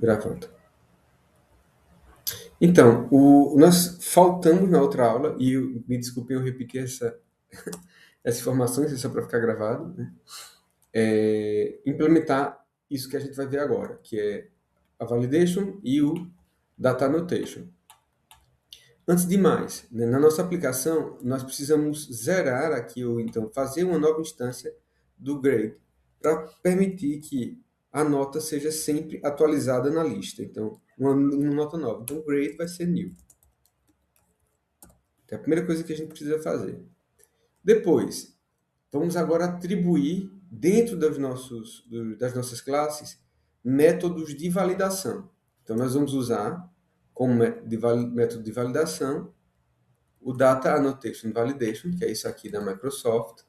Gravando. Então, nós faltamos na outra aula, e me desculpem eu repetir essa informação, isso é só para ficar gravado, né? Implementar isso que a gente vai ver agora, que é a validation e o data annotation. Antes de mais, né, na nossa aplicação, nós precisamos zerar aqui, ou então fazer uma nova instância do grade, para permitir que a nota seja sempre atualizada na lista. Então, uma nota nova. Então, o grade vai ser new. É a primeira coisa que a gente precisa fazer. Depois, vamos agora atribuir dentro das nossas classes métodos de validação. Então, nós vamos usar como método de validação o Data Annotation Validation, que é isso aqui da Microsoft,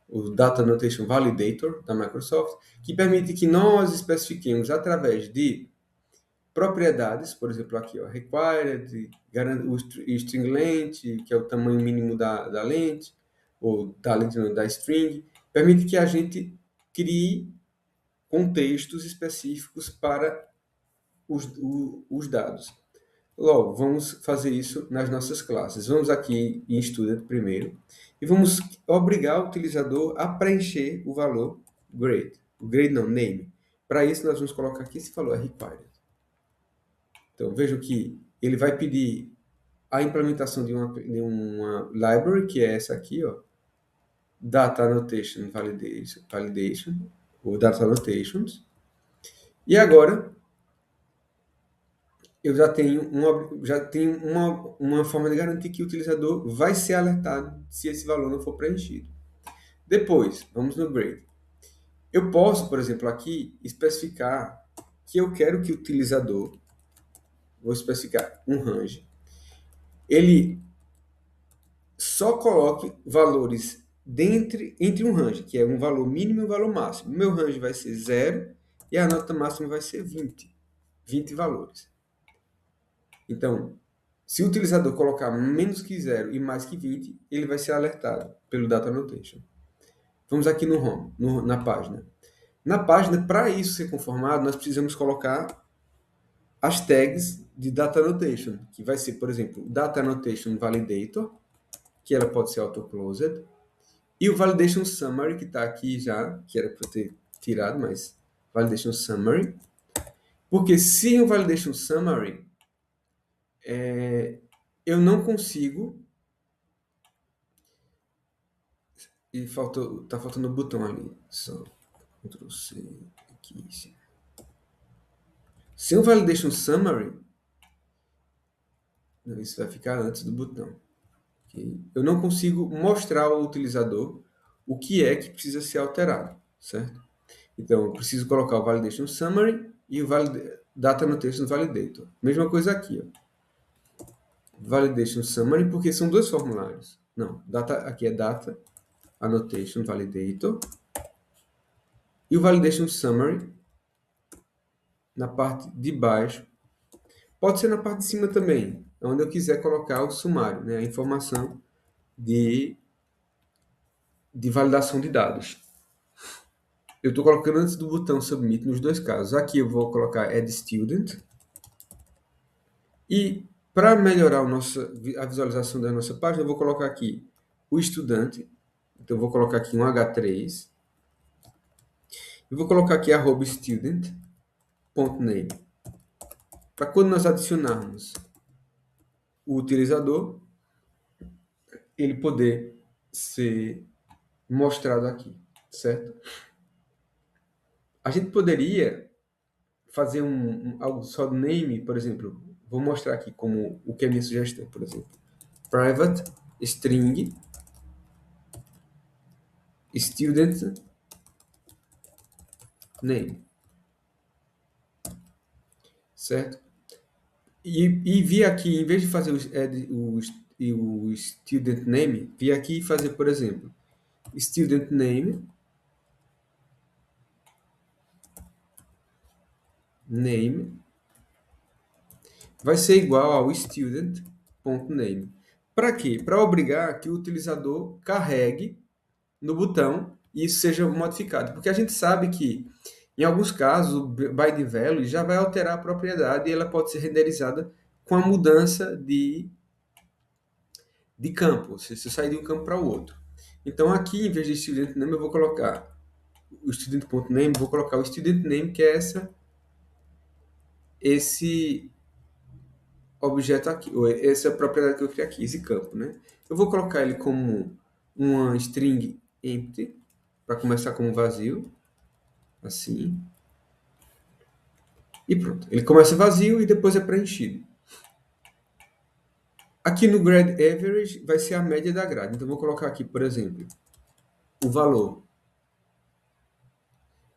o Data Annotation Validator da Microsoft, que permite que nós especifiquemos através de propriedades, por exemplo, aqui, ó, required, o string length, que é o tamanho mínimo da lente, ou da lente, não, da string, permite que a gente crie contextos específicos para os dados. Logo, vamos fazer isso nas nossas classes. Vamos aqui em Student primeiro, e vamos obrigar o utilizador a preencher o valor grade. O grade não, name. Para isso, nós vamos colocar aqui esse valor, required. Então, vejam que ele vai pedir a implementação de uma library, que é essa aqui, ó, Data Annotation Validation, ou Data Annotations. E agora, eu já tenho uma forma de garantir que o utilizador vai ser alertado se esse valor não for preenchido. Depois, vamos no grade. Eu posso, por exemplo, aqui especificar que eu quero que o utilizador, vou especificar um range, ele só coloque valores entre um range, que é um valor mínimo e um valor máximo. O meu range vai ser 0 e a nota máxima vai ser 20 valores. Então, se o utilizador colocar menos que 0 e mais que 20, ele vai ser alertado pelo Data Annotation. Vamos aqui no home, na página. Na página, para isso ser conformado, nós precisamos colocar as tags de Data Annotation, que vai ser, por exemplo, Data Annotation Validator, que ela pode ser auto-closed, e o Validation Summary, que está aqui já, que era para eu ter tirado, mas Validation Summary. Porque sem o Validation Summary, eu não consigo... E tá faltando o botão ali. Só Ctrl C aqui. Sem o Validation Summary, não, isso vai ficar antes do botão. Okay? Eu não consigo mostrar ao utilizador o que é que precisa ser alterado, certo? Então, eu preciso colocar o Validation Summary e o Data Annotation Validator. Mesma coisa aqui, ó. Validation Summary, porque são dois formulários. Não, aqui é Data Annotation Validator. E o Validation Summary na parte de baixo. Pode ser na parte de cima também, onde eu quiser colocar o sumário, né? A informação de validação de dados. Eu estou colocando antes do botão Submit nos dois casos. Aqui eu vou colocar Add Student. E para melhorar a visualização da nossa página, eu vou colocar aqui o estudante. Então, eu vou colocar aqui um H3. Eu vou colocar aqui @student.name. Para quando nós adicionarmos o utilizador, ele poder ser mostrado aqui, certo? A gente poderia fazer algo só do name, por exemplo. Vou mostrar aqui como o que é a minha sugestão, por exemplo. Private string student name, certo? E vi aqui, em vez de fazer o student name, vi aqui fazer, por exemplo, student name vai ser igual ao student.name. Para quê? Para obrigar que o utilizador carregue no botão e isso seja modificado. Porque a gente sabe que Em alguns casos, o bind value já vai alterar a propriedade e ela pode ser renderizada com a mudança de campo, se eu sair de um campo para o outro. Então, aqui, em vez de student name, eu vou colocar o student.name, vou colocar o student name, que é esse objeto aqui, ou essa propriedade que eu criei aqui, esse campo, né? Eu vou colocar ele como uma string empty, para começar como vazio, assim. E pronto. Ele começa vazio e depois é preenchido. Aqui no grade average vai ser a média da grade. Então, eu vou colocar aqui, por exemplo, o valor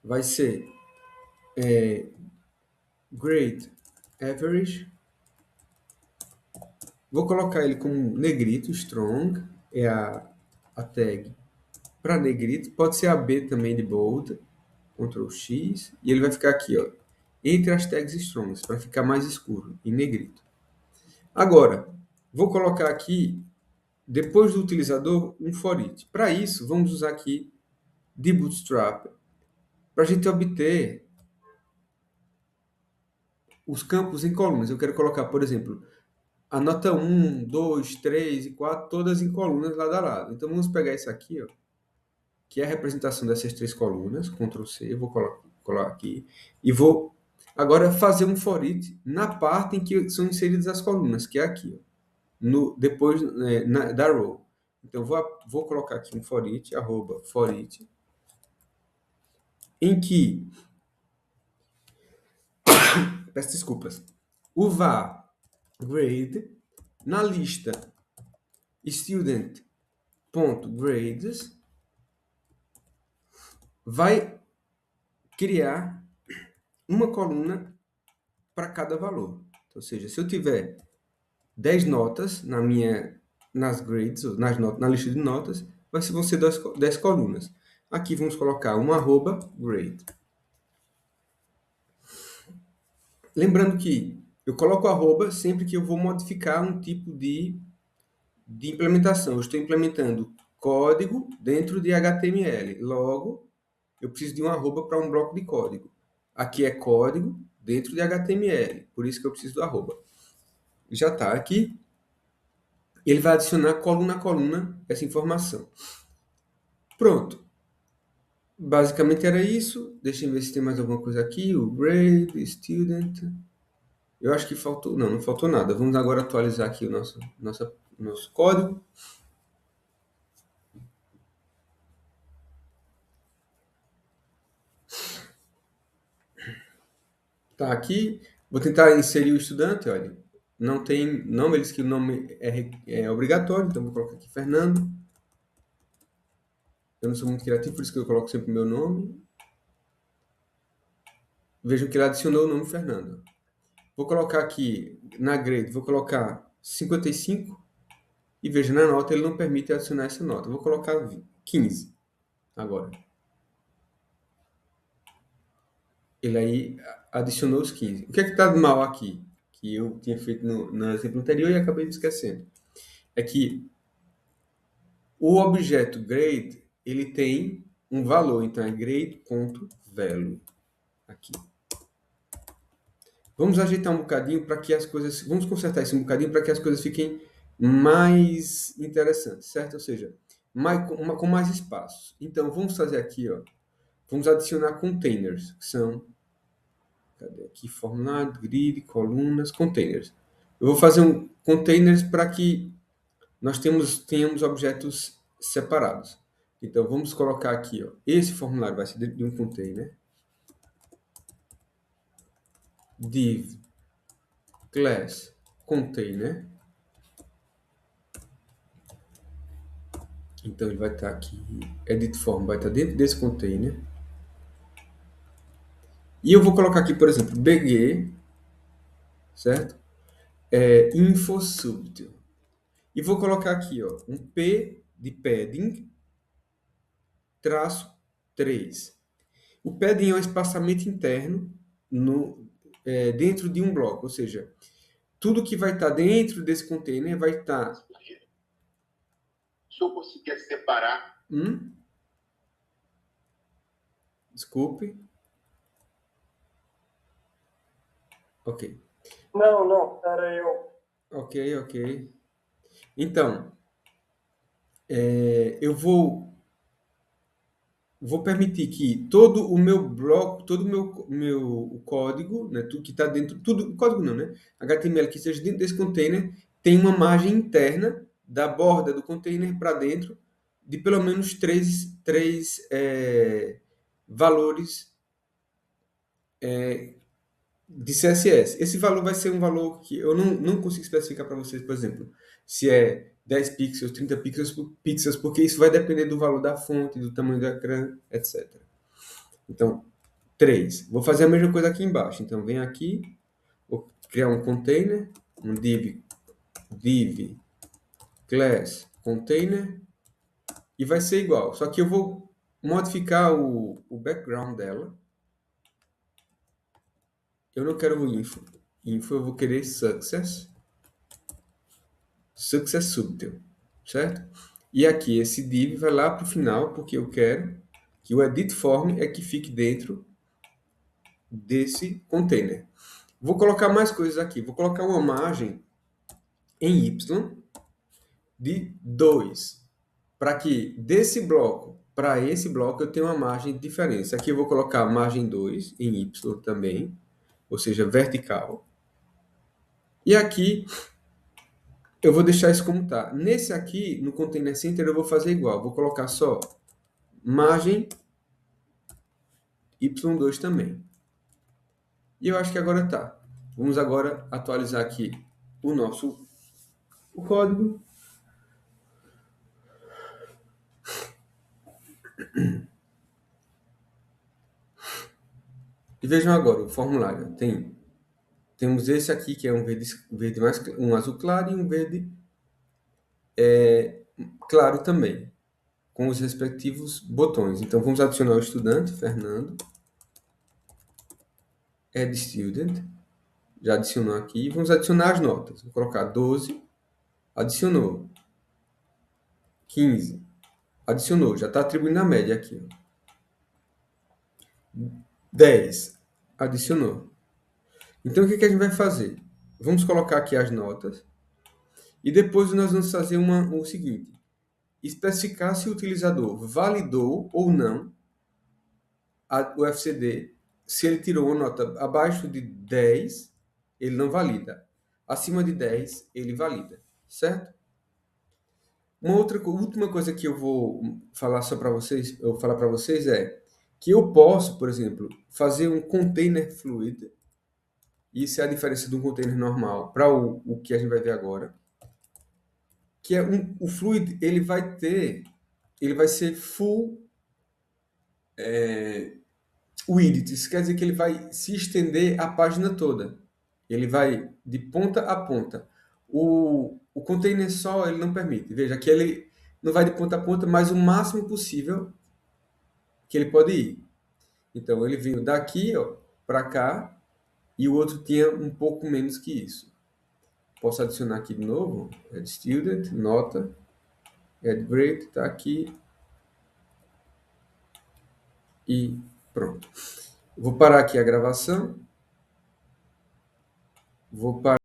vai ser grade average. Vou colocar ele como negrito, strong, é a tag para negrito. Pode ser a B também de bold, Ctrl X, e ele vai ficar aqui, ó, entre as tags strongs, para ficar mais escuro, em negrito. Agora, vou colocar aqui, depois do utilizador, um for each. Para isso, vamos usar aqui de Bootstrap, para a gente obter os campos em colunas. Eu quero colocar, por exemplo, a nota 1, 2, 3 e 4, todas em colunas lado a lado. Então, vamos pegar isso aqui, ó, que é a representação dessas três colunas, Ctrl C, eu vou colocar aqui, e vou agora fazer um for each na parte em que são inseridas as colunas, que é aqui, ó, depois da row. Então, vou colocar aqui um for each, arroba for each, em que, peço desculpas, o var grade, na lista student.grades, vai criar uma coluna para cada valor. Ou seja, se eu tiver 10 notas nas grades, na lista de notas, vão ser 10 colunas. Aqui vamos colocar um arroba grade. Lembrando que eu coloco arroba sempre que eu vou modificar um tipo de implementação. Eu estou implementando código dentro de HTML. Logo, eu preciso de um arroba para um bloco de código. Aqui é código dentro de HTML. Por isso que eu preciso do arroba. Já está aqui. Ele vai adicionar coluna a coluna essa informação. Pronto. Basicamente era isso. Deixa eu ver se tem mais alguma coisa aqui. O grade, student. Eu acho que faltou. Não, não faltou nada. Vamos agora atualizar aqui o nosso código. Tá aqui. Vou tentar inserir o estudante, olha. Não tem nome, ele diz que o nome é obrigatório, então vou colocar aqui Fernando. Eu não sou muito criativo, por isso que eu coloco sempre o meu nome. Vejam que ele adicionou o nome Fernando. Vou colocar aqui na grade, vou colocar 55 e veja, na nota ele não permite adicionar essa nota. Vou colocar 15 agora. Ele aí adicionou os 15. O que é que está de mal aqui? Que eu tinha feito no exemplo anterior e acabei me esquecendo. É que o objeto grade, ele tem um valor, então é grade.value aqui. Vamos ajeitar um bocadinho para que as coisas, vamos consertar isso um bocadinho para que as coisas fiquem mais interessantes, certo? Ou seja, com mais espaços. Então, vamos fazer aqui, ó, vamos adicionar containers, que são, cadê aqui, formulário, grid, colunas, containers. Eu vou fazer um containers para que nós tenhamos objetos separados. Então, vamos colocar aqui, ó, esse formulário vai ser dentro de um container, div class container. Então, ele vai estar aqui, edit form vai estar dentro desse container. E eu vou colocar aqui, por exemplo, bg, certo? Info subtil. E vou colocar aqui, ó, um p de padding, traço 3. O padding é um espaçamento interno dentro de um bloco, ou seja, tudo que vai estar dentro desse container vai estar... Se eu conseguir separar... Desculpe. Ok. Não, não, era eu. Ok, ok. Então, eu vou permitir que todo o meu bloco, todo o meu código, né, tudo que está dentro, tudo, código não, né? HTML que esteja dentro desse container tem uma margem interna da borda do container para dentro de pelo menos três valores de CSS. Esse valor vai ser um valor que eu não consigo especificar para vocês, por exemplo, se é 10 pixels, 30 pixels, porque isso vai depender do valor da fonte, do tamanho do ecrã, etc. Então, 3. Vou fazer a mesma coisa aqui embaixo. Então, venho aqui, vou criar um container, um div class container, e vai ser igual. Só que eu vou modificar o background dela. Eu não quero o info. Info eu vou querer success subtil, certo? E aqui esse div vai lá para o final, porque eu quero que o edit form é que fique dentro desse container. Vou colocar mais coisas aqui. Vou colocar uma margem em Y de 2, para que desse bloco para esse bloco eu tenha uma margem de diferença. Aqui eu vou colocar margem 2 em Y também, ou seja, vertical. E aqui eu vou deixar isso como está. Nesse aqui, no Container Center, eu vou fazer igual. Vou colocar só margem Y2 também. E eu acho que agora tá. Vamos agora atualizar aqui o código. E vejam agora o formulário. Temos esse aqui, que é um verde mais, um azul claro e um verde claro também, com os respectivos botões. Então, vamos adicionar o estudante, Fernando, add student, já adicionou aqui. Vamos adicionar as notas. Vou colocar 12, adicionou. 15, adicionou. Já está atribuindo a média aqui. 10, adicionou. Então, o que a gente vai fazer? Vamos colocar aqui as notas. E depois nós vamos fazer o seguinte. Especificar se o utilizador validou ou não o FCD. Se ele tirou uma nota abaixo de 10, ele não valida. Acima de 10, ele valida. Certo? Uma última coisa que eu vou falar só para vocês, eu vou falar para vocês é que eu posso, por exemplo, fazer um container fluid. Isso é a diferença de um container normal para o que a gente vai ver agora. Que é o fluid, ele vai ser full width. Isso quer dizer que ele vai se estender a página toda. Ele vai de ponta a ponta. O container só ele não permite. Veja que ele não vai de ponta a ponta, mas o máximo possível que ele pode ir. Então ele veio daqui para cá e o outro tinha um pouco menos que isso. Posso adicionar aqui de novo, add student, nota, add grade, está aqui e pronto. Vou parar aqui a gravação. Vou parar